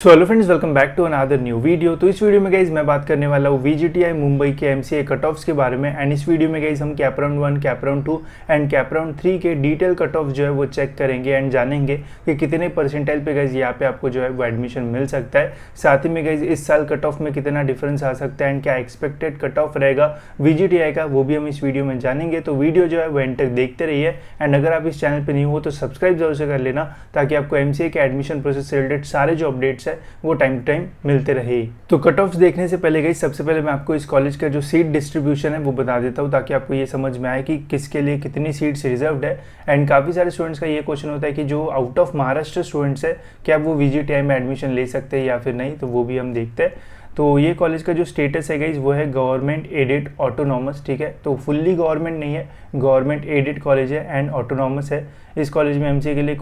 So hello friends, welcome back to another new video. तो इस video में guys मैं बात करने वाला हूँ VGTI मुंबई के MCA कट ऑफ्स के बारे में। एंड इस वीडियो में गाइज हम cap round 1, cap round 2 and cap round 3 के डिटेल कट ऑफ जो है वो चेक करेंगे एंड जानेंगे कि कितने परसेंटाइल पे गाइज यहाँ पे आपको जो है वो एडमिशन मिल सकता है। साथ ही में गाइज इस साल कट ऑफ में कितना डिफरेंस आ सकता है एंड क्या एक्सपेक्टेड कट ऑफ रहेगा VGTI का, वो भी हम इस वीडियो में जानेंगे। तो वीडियो जो है वो एंड तक देखते रहिए। एंड अगर आप इस चैनल पर नहीं हो तो सब्सक्राइब जरूर से कर लेना, ताकि आपको MCA के एडमिशन प्रोसेस से रिलेटेड सारे जो अपडेट्स है वो टाइम मिलते रहे। तो कट ऑफ्स देखने से पहले गाइस सबसे पहले मैं आपको इस कॉलेज का जो सीट डिस्ट्रीब्यूशन है वो बता देता हूँ, ताकि आपको ये समझ में आए कि किसके लिए कितनी सीट्स रिजर्व्ड है। एंड काफ़ी सारे स्टूडेंट्स का ये क्वेश्चन होता है कि जो आउट ऑफ महाराष्ट्र स्टूडेंट्स है क्या वो VGTI में एडमिशन ले सकते हैं या फिर नहीं, तो वो भी हम देखते हैं। तो ये कॉलेज का जो स्टेटस है गाइज वो है गवर्नमेंट एडेड ऑटोनॉमस, ठीक है। तो फुल्ली गवर्नमेंट नहीं है, गवर्नमेंट एडेड कॉलेज है एंड ऑटोनॉमस है। इस कॉलेज में MCA के लिए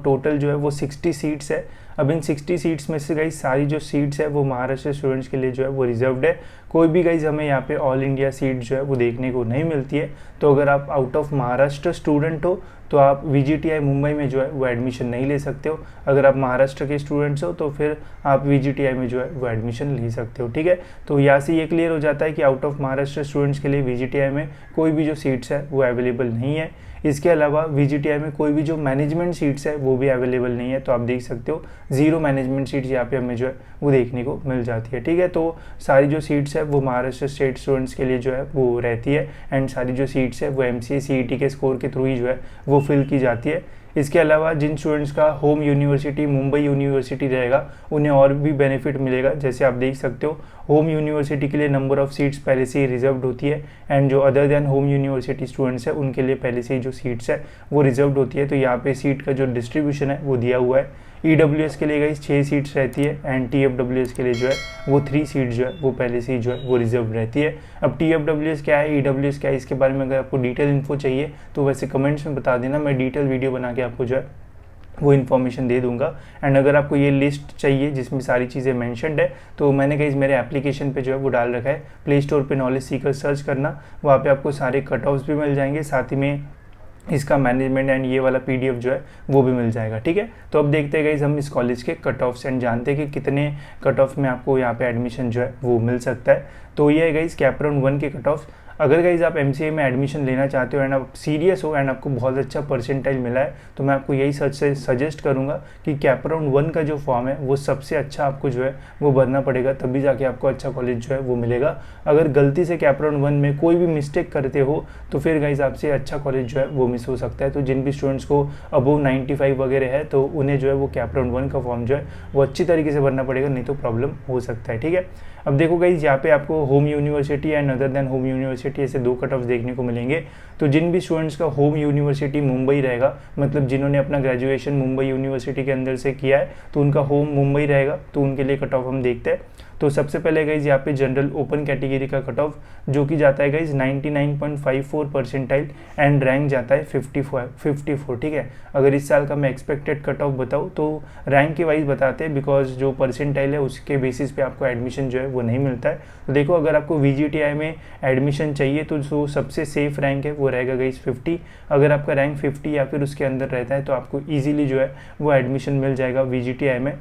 टोटल जो है वो 60 सीट्स है। अब इन 60 सीट्स में से गाइज सारी जो सीट्स है वो महाराष्ट्र स्टूडेंट्स के लिए जो है वो रिजर्व्ड है। कोई भी गाइज हमें यहाँ पे ऑल इंडिया सीट जो है वो देखने को नहीं मिलती है। तो अगर आप आउट ऑफ महाराष्ट्र स्टूडेंट हो तो आप VGTI मुंबई में जो है वो एडमिशन नहीं ले सकते हो। अगर आप महाराष्ट्र के स्टूडेंट्स हो तो फिर आप VGTI में जो है वो एडमिशन ले सकते हो, ठीक है। तो यहाँ से ये क्लियर हो जाता है कि आउट ऑफ महाराष्ट्र स्टूडेंट्स के लिए VGTI में कोई भी जो सीट्स है वो अवेलेबल नहीं है। इसके अलावा VGTI में कोई भी जो मैनेजमेंट सीट्स है वो भी अवेलेबल नहीं है। तो आप देख सकते हो 0 मैनेजमेंट सीट्स यहाँ पे हमें जो है वो देखने को मिल जाती है, ठीक है। तो सारी जो सीट्स है वो महाराष्ट्र स्टेट स्टूडेंट्स के लिए जो है वो रहती है एंड सारी जो सीट्स है वो MCA CET के स्कोर के थ्रू ही जो है वो फिल की जाती है। इसके अलावा जिन स्टूडेंट्स का होम यूनिवर्सिटी मुंबई यूनिवर्सिटी रहेगा उन्हें और भी बेनिफिट मिलेगा। जैसे आप देख सकते हो होम यूनिवर्सिटी के लिए नंबर ऑफ सीट्स पहले से ही रिजर्व्ड होती है एंड जो other than home university students है उनके लिए पहले से ही जो सीट्स है वो रिजर्व्ड होती है। तो यहाँ पे सीट का जो डिस्ट्रीब्यूशन है वो दिया हुआ है। EWS के लिए गाइस 6 सीट्स रहती है एंड TFWS के लिए जो है वो 3 सीट्स जो है वो पहले से ही जो है वो रिजर्व रहती है। अब TFWS क्या है, EWS क्या है, इसके बारे में अगर आपको डिटेल इन्फो चाहिए तो वैसे कमेंट्स में बता देना, मैं डिटेल वीडियो बना के आपको जो है वो इन्फॉर्मेशन दे दूंगा। एंड अगर आपको ये लिस्ट चाहिए जिसमें सारी चीज़ें मेंशन्ड है तो मैंने कहीं मेरे एप्लीकेशन पे जो है वो डाल रखा है। प्ले स्टोर पे नॉलेज सीकर सर्च करना, वहाँ पे आपको सारे कट ऑफ्स भी मिल जाएंगे, साथ ही में इसका मैनेजमेंट एंड ये वाला PDF जो है वो भी मिल जाएगा, ठीक है। तो अब देखते हैं गाइस हम इस कॉलेज के कट ऑफ्स एंड जानते हैं कि कितने कट ऑफ में आपको यहाँ पे एडमिशन जो है वो मिल सकता है। तो ये है गाइस कैप राउंड 1 के कट ऑफ। अगर गाइज आप MCA में एडमिशन लेना चाहते हो एंड आप सीरियस हो एंड आपको बहुत अच्छा परसेंटाइल मिला है तो मैं आपको यही सजेस्ट करूंगा कि कैप राउंड 1 का जो फॉर्म है वो सबसे अच्छा आपको जो है वो भरना पड़ेगा, तभी जाके आपको अच्छा कॉलेज जो है वो मिलेगा। अगर गलती से कैप राउंड 1 में कोई भी मिस्टेक करते हो तो फिर गाइज आपसे अच्छा कॉलेज जो है वो मिस हो सकता है। तो जिन भी स्टूडेंट्स को अबव 95 वगैरह है तो उन्हें जो है वो कैप राउंड 1 का फॉर्म जो है वो अच्छी तरीके से भरना पड़ेगा, नहीं तो प्रॉब्लम हो सकता है, ठीक है। अब देखो गाइज यहाँ पे आपको home university and other than home university ऐसे 2 कट ऑफ देखने को मिलेंगे। तो जिन भी स्टूडेंट्स का होम यूनिवर्सिटी मुंबई रहेगा, मतलब जिन्होंने अपना ग्रेजुएशन मुंबई यूनिवर्सिटी के अंदर से किया है तो उनका होम मुंबई रहेगा, तो उनके लिए कट ऑफ हम देखते हैं। तो सबसे पहले गाइज यहाँ पे जनरल ओपन कैटेगरी का कट ऑफ जो कि जाता है गाइज 99.54 परसेंटाइल एंड रैंक जाता है 54, ठीक है। अगर इस साल का मैं एक्सपेक्टेड कट ऑफ बताऊँ तो रैंक के वाइज बताते हैं, बिकॉज जो परसेंटाइल है उसके बेसिस पे आपको एडमिशन जो है वो नहीं मिलता है। तो देखो अगर आपको VGTI में एडमिशन चाहिए तो जो सबसे सेफ रैंक है वो रहेगा गाइज 50। अगर आपका रैंक 50 या फिर उसके अंदर रहता है तो आपको ईजिली जो है वो एडमिशन मिल जाएगा VGTI में।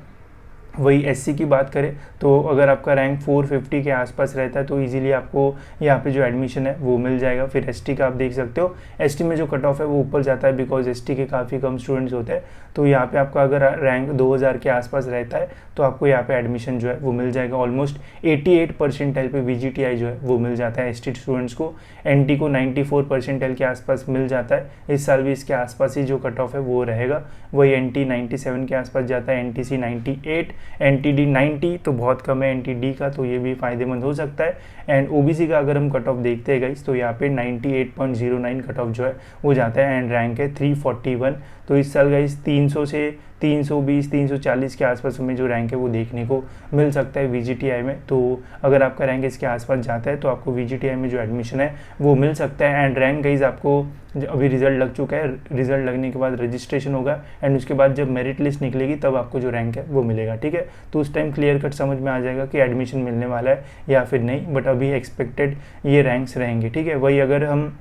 वही SC की बात करें तो अगर आपका रैंक 450 के आसपास रहता है तो इजीली आपको यहाँ पे जो एडमिशन है वो मिल जाएगा। फिर ST का आप देख सकते हो, ST में जो कट ऑफ है वो ऊपर जाता है बिकॉज ST के काफ़ी कम स्टूडेंट्स होते हैं। तो यहाँ पे आपका अगर रैंक 2000 के आसपास रहता है तो आपको यहाँ पे एडमिशन जो है वो मिल जाएगा। ऑलमोस्ट 88 परसेंटाइल पे VGTI जो है वो मिल जाता है ST स्टूडेंट्स को। NT को 94 परसेंटाइल के आसपास मिल जाता है, इस साल भी इसके आसपास ही जो कट ऑफ है वो रहेगा। वही NT 97 के आसपास जाता है, NTC 98, NTD 90 तो बहुत कम है NTD का, तो ये भी फायदेमंद हो सकता है। एंड OBC का अगर हम कट ऑफ देखते हैं गाइस तो यहाँ पे 98.09 कट ऑफ जो है वो जाता है एंड रैंक है 341। तो इस साल गाइस 300 से 320 340 के आसपास में जो रैंक है वो देखने को मिल सकता है VGTI में। तो अगर आपका रैंक इसके आसपास जाता है तो आपको VGTI में जो एडमिशन है वो मिल सकता है। एंड रैंक गाइस आपको अभी रिजल्ट लग चुका है, रिजल्ट लगने के बाद रजिस्ट्रेशन होगा एंड उसके बाद जब मेरिट लिस्ट निकलेगी तब आपको जो रैंक है वो मिलेगा, ठीक है। तो उस टाइम क्लियर कट समझ में आ जाएगा कि एडमिशन मिलने वाला है या फिर नहीं, बट अभी एक्सपेक्टेड ये रैंक्स रहेंगे, ठीक है। वही अगर हम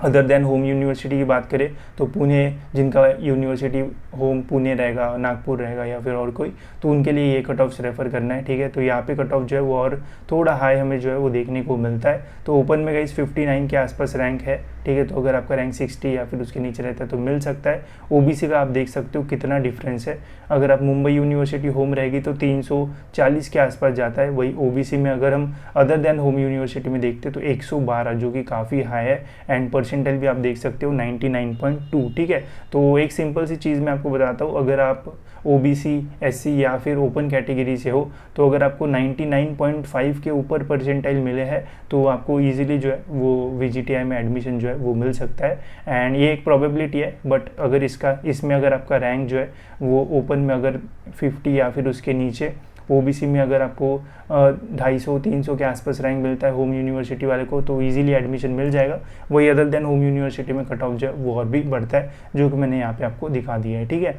अदर देन होम यूनिवर्सिटी की बात करें तो पुणे, जिनका यूनिवर्सिटी होम पुणे रहेगा, नागपुर रहेगा या फिर और कोई, तो उनके लिए ये कट ऑफ्स रेफर करना है, ठीक है। तो यहाँ पे कट ऑफ जो है वो और थोड़ा हाई हमें जो है वो देखने को मिलता है। तो ओपन में गाइस 59 के आसपास रैंक है, ठीक है। तो अगर आपका रैंक 60 या फिर उसके नीचे रहता है तो मिल सकता है। ओबीसी का आप देख सकते हो कितना डिफरेंस है। अगर आप मुंबई यूनिवर्सिटी होम रहेगी तो 340 के आसपास जाता है, वही ओबीसी में अगर हम अदर देन होम यूनिवर्सिटी में देखते हैं तो 112, जो कि काफ़ी हाई है। एंड परसेंटाइल भी आप देख सकते हो 99.2, ठीक है। तो एक सिंपल सी चीज़ मैं आपको बताता हूँ, अगर आप ओबीसी, एससी या फिर ओपन कैटेगरी से हो तो अगर आपको 99.5 के ऊपर परसेंटाइल मिले हैं तो आपको इजीली जो है वो वीजीटीआई में एडमिशन जो है वो मिल सकता है। एंड ये एक प्रोबेबिलिटी है, बट अगर इसमें अगर आपका रैंक जो है वो ओपन में अगर 50 या फिर उसके नीचे, ओबीसी में अगर आपको 250-300 के आसपास रैंक मिलता है होम यूनिवर्सिटी वाले को तो इजीली एडमिशन मिल जाएगा। वही अदर देन होम यूनिवर्सिटी में कट ऑफ जो है वो और भी बढ़ता है, जो कि मैंने यहाँ पे आपको दिखा दिया है, ठीक है।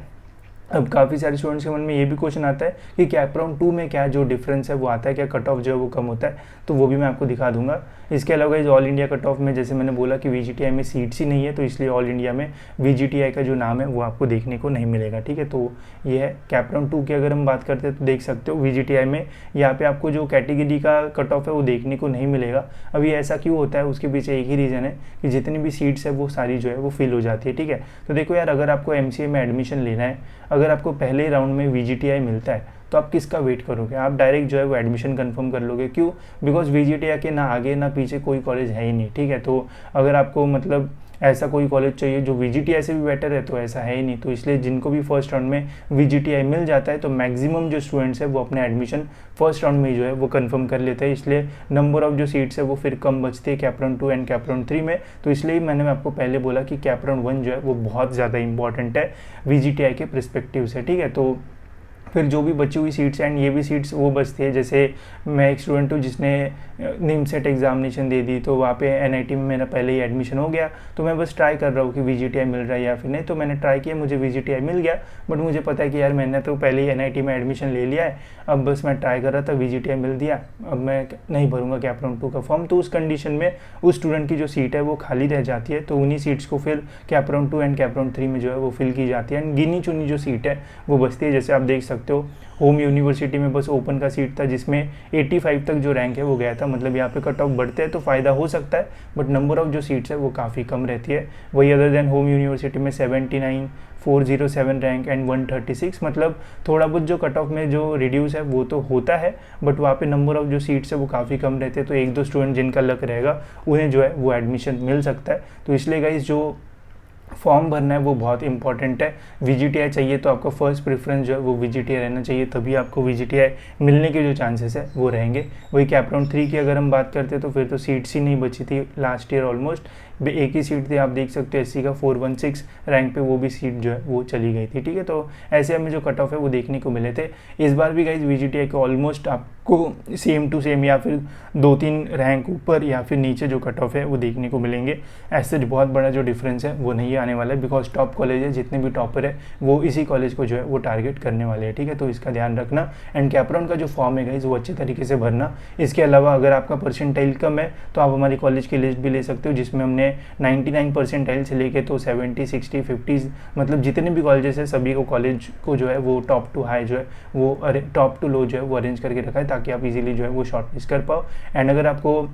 अब काफ़ी सारे स्टूडेंट्स के मन में ये भी क्वेश्चन आता है कि कैप राउंड 2 में क्या जो डिफरेंस है वो आता है, क्या कट ऑफ जो है वो कम होता है, तो वो भी मैं आपको दिखा दूंगा। इसके अलावा इस ऑल इंडिया कट ऑफ में जैसे मैंने बोला कि वीजीटीआई में सीट्स ही नहीं है, तो इसलिए ऑल इंडिया में वीजीटीआई का जो नाम है वो आपको देखने को नहीं मिलेगा, ठीक है। तो ये है कैप राउंड 2 की अगर हम बात करते हैं तो देख सकते हो वीजीटीआई में यहाँ पे आपको जो कैटेगरी का कट ऑफ है वो देखने को नहीं मिलेगा। अभी ऐसा क्यों होता है, उसके पीछे एक ही रीज़न है कि जितनी भी सीट्स है वो सारी जो है वो फिल हो जाती है, ठीक है। तो देखो यार, अगर आपको एमसीए में एडमिशन लेना है, अगर आपको पहले राउंड में वीजीटीआई मिलता है तो आप किसका वेट करोगे, आप डायरेक्ट जो है वो एडमिशन कंफर्म कर लोगे। क्यों? बिकॉज वीजीटीआई के ना आगे ना पीछे कोई कॉलेज है ही नहीं, ठीक है। तो अगर आपको मतलब ऐसा कोई कॉलेज चाहिए जो वीजीटीआई से भी बेटर है तो ऐसा है ही नहीं। तो इसलिए जिनको भी फर्स्ट राउंड में वीजीटीआई मिल जाता है तो मैक्सिमम जो स्टूडेंट्स है वो अपने एडमिशन फर्स्ट राउंड में जो है वो कंफर्म कर लेते हैं। इसलिए नंबर ऑफ जो सीट्स है वो फिर कम बचती है cap round 2 and cap round 3 में। तो इसलिए मैंने आपको पहले बोला कि कैप राउंड 1 जो है वो बहुत ज़्यादा इंपॉर्टेंट है वीजीटीआई के परस्पेक्टिव से, ठीक है। तो फिर जो भी बची हुई सीट्स एंड ये भी सीट्स वो बचती है, जैसे मैं एक स्टूडेंट हूँ जिसने निमसेट एग्जामिनेशन दे दी, तो वहाँ पे एनआईटी में मेरा पहले ही एडमिशन हो गया, तो मैं बस ट्राई कर रहा हूँ कि वीजीटीआई मिल रहा है या फिर नहीं। तो मैंने ट्राई किया, मुझे वीजीटीआई मिल गया, बट मुझे पता है कि यार मैंने तो पहले ही एनआईटी में एडमिशन ले लिया है, अब बस मैं ट्राई कर रहा था, वीजीटीआई मिल दिया, अब मैं नहीं भरूंगा कैप राउंड 2 का फॉर्म। तो उस कंडीशन में उस स्टूडेंट की जो सीट है वो खाली रह जाती है, तो उन्हीं सीट्स को फिर cap round 2 and cap round 3 में जो है वो फिल की जाती है एंड गिनी चुनी जो सीट है वो बचती है। जैसे आप देख सकते हो होम यूनिवर्सिटी में बस ओपन का सीट था जिसमें 85 तक जो रैंक है वो गया था, मतलब यहाँ पे कट ऑफ बढ़ते हैं तो फ़ायदा हो सकता है, बट नंबर ऑफ जो सीट्स है वो काफ़ी कम रहती है। वही अदर देन होम यूनिवर्सिटी में 79, 407 रैंक एंड 136, मतलब थोड़ा बहुत जो कट ऑफ में जो रिड्यूस है वो तो होता है, बट वहाँ पे नंबर ऑफ जो सीट्स है वो काफ़ी कम रहते हैं। तो एक दो स्टूडेंट जिनका लक रहेगा उन्हें जो है वो एडमिशन मिल सकता है। तो इसलिए गाइस जो फॉर्म भरना है वो बहुत इंपॉर्टेंट है। वीजीटीआई चाहिए तो आपका फर्स्ट प्रेफरेंस जो है वो वीजीटीआई रहना चाहिए, तभी आपको वीजीटीआई मिलने के जो चांसेस है वो रहेंगे। वही कैप राउंड 3 की अगर हम बात करते हैं तो फिर तो सीट्स ही नहीं बची थी लास्ट ईयर, ऑलमोस्ट एक ही सीट थी, आप देख सकते हो एससी का 416 रैंक पे वो भी सीट जो है वो चली गई थी, ठीक है। तो ऐसे हमें जो कट ऑफ है वो देखने को मिले थे। इस बार भी गाइज वीजीटीआई के ऑलमोस्ट आपको सेम टू सेम या फिर 2-3 रैंक ऊपर या फिर नीचे जो कट ऑफ है वो देखने को मिलेंगे। ऐसे बहुत बड़ा जो डिफरेंस है वो नहीं आने वाला है, बिकॉज टॉप कॉलेज है, जितने भी टॉपर है वो इसी कॉलेज को जो है वो टारगेट करने वाले हैं, ठीक है। तो इसका ध्यान रखना एंड कैप राउंड का जो फॉर्म है गाइज वो अच्छे तरीके से भरना। इसके अलावा अगर आपका परसेंटाइल कम है तो आप हमारी कॉलेज की लिस्ट भी ले सकते हो, जिसमें हमने 99 परसेंटाइल से लेके तो 70, 60, 50 मतलब जितने भी कॉलेजेस है सभी को कॉलेज को जो है वो टॉप टू हाई जो है वो टॉप टू लो जो है वो अरेंज करके रखा है, ताकि आप इजीली जो है वो शॉर्ट लिस्ट कर पाओ। एंड अगर आपको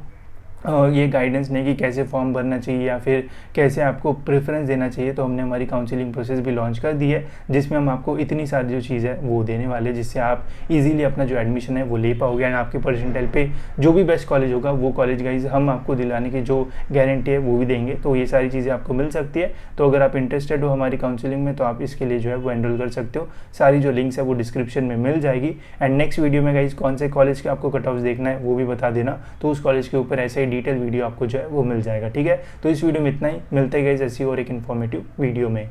ये गाइडेंस नहीं कि कैसे फॉर्म भरना चाहिए या फिर कैसे आपको प्रेफरेंस देना चाहिए, तो हमने हमारी काउंसलिंग प्रोसेस भी लॉन्च कर दी है, जिसमें हम आपको इतनी सारी जो चीज़ है वो देने वाले हैं, जिससे आप इजीली अपना जो एडमिशन है वो ले पाओगे एंड आपके परसेंटाइल पे जो भी बेस्ट कॉलेज होगा वो कॉलेज गाइज हम आपको दिलाने की जो गारंटी है वो भी देंगे। तो ये सारी चीज़ें आपको मिल सकती है। तो अगर आप इंटरेस्टेड हो हमारी काउंसलिंग में तो आप इसके लिए जो है वो एनरोल कर सकते हो। सारी जो लिंक्स है वो डिस्क्रिप्शन में मिल जाएगी। एंड नेक्स्ट वीडियो में गाइज कौन से कॉलेज के आपको कट ऑफ देखना है वो भी बता देना, तो उस कॉलेज के ऊपर ऐसे ही डिटेल वीडियो आपको जो है वो मिल जाएगा, ठीक है। तो इस वीडियो में इतना ही, मिलते गए ऐसी और एक इन्फॉर्मेटिव वीडियो में।